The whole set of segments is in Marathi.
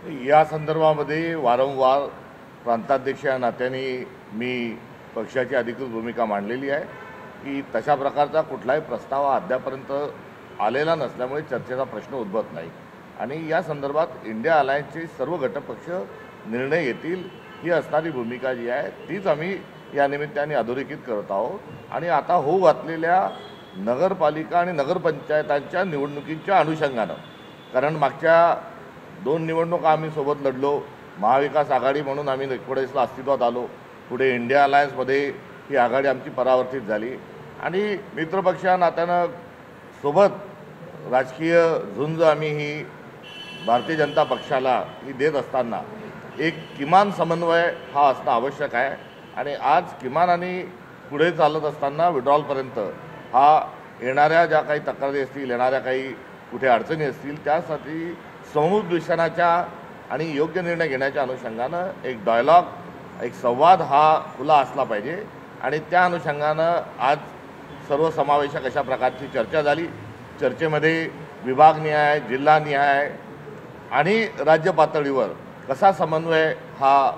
या संदर्भामध्ये वारंवार प्रांताध्यक्ष या नात्याने मी पक्षाची अधिकृत भूमिका मांडलेली आहे की तशा प्रकारचा कुठलाही प्रस्ताव अद्यापर्यंत आलेला नसल्यामुळे चर्चेचा प्रश्न उद्भवत नाही आणि या संदर्भात इंडिया अलायन्सचे सर्व घटक पक्ष निर्णय घेतील ही असणारी भूमिका जी आहे तीच आम्ही या निमित्ताने अधोरेखित करत आहोत। आणि आता होऊ घातलेल्या नगरपालिका आणि नगरपंचायतांच्या निवडणुकीच्या अनुषंगानं, कारण मागच्या 2 निवडणुका आम्ही सोबत लढलो, महाविकास आघाडी म्हणून आम्ही 19ला अस्तित्वात आलो, पुढे इंडिया अलायन्समध्ये ही आघाडी आमची परावर्तित झाली आणि मित्रपक्ष या नात्यानं सोबत राजकीय झुंज आम्ही ही भारतीय जनता पक्षाला ही देत असताना एक किमान समन्वय हा असणं आवश्यक आहे आणि आज किमान आणि पुढे चालत असताना विड्रॉलपर्यंत हा येणाऱ्या ज्या काही तक्रारी असतील, येणाऱ्या काही कुठे अडचणी असतील त्यासाठी समुपदेशनाच्या आणि योग्य निर्णय घेण्याच्या अनुषंगानं एक डायलॉग, एक संवाद हा खुला असला पाहिजे आणि त्या अनुषंगानं आज सर्वसमावेशक अशा प्रकारची चर्चा झाली। चर्चेमध्ये विभागनिहाय, जिल्हानिहाय आणि राज्य पातळीवर कसा समन्वय हा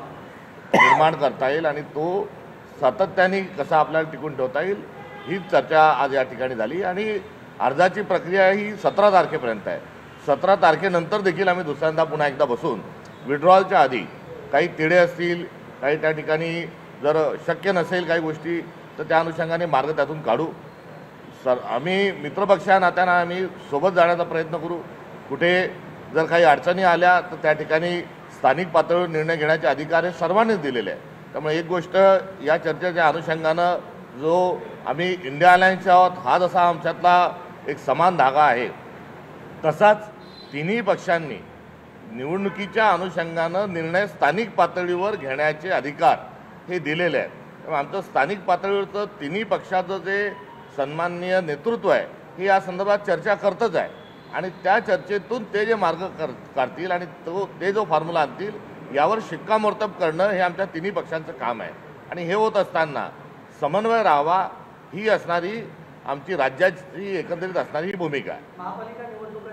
निर्माण करता येईल आणि तो सातत्याने कसा आपल्याला टिकून ठेवता येईल ही चर्चा आज या ठिकाणी झाली आणि अर्जाची प्रक्रिया ही 17 तारखेपर्यंत आहे। 17 तारखेनंतर देखील आम्ही दुसऱ्यांदा पुन्हा एकदा बसून विड्रॉलच्या आधी काही तिढे असतील, काही त्या ठिकाणी जर शक्य नसेल काही गोष्टी तर त्या अनुषंगाने मार्ग त्यातून काढू। आम्ही मित्रपक्ष या नात्यानं आम्ही सोबत जाण्याचा प्रयत्न करू। कुठे जर काही अडचणी आल्या तर त्या ठिकाणी स्थानिक पातळीवर निर्णय घेण्याचे अधिकार हे सर्वांनीच दिलेले आहे। त्यामुळे एक गोष्ट या चर्चेच्या अनुषंगानं जो आम्ही इंडिया अलायन्सचे आहोत हा जसा आमच्यातला एक समान धागा आहे तसाच तिन्ही पक्षांनी निवडणुकीच्या अनुषंगानं निर्णय स्थानिक पातळीवर घेण्याचे अधिकार हे दिलेले आहेत। त्यामुळे आमचं स्थानिक पातळीवरचं तिन्ही पक्षाचं जे सन्माननीय नेतृत्व आहे हे या संदर्भात चर्चा करतच आहे आणि त्या चर्चेतून ते जे मार्ग काढतील आणि ते जो फॉर्म्युला आणतील यावर शिक्कामोर्तब करणं हे आमच्या तिन्ही पक्षांचं काम आहे आणि हे होत असताना समन्वय राहावा ही असणारी आमची राज्याची एकंदरीत असणारी ही भूमिका आहे। महापालिका निवडणूक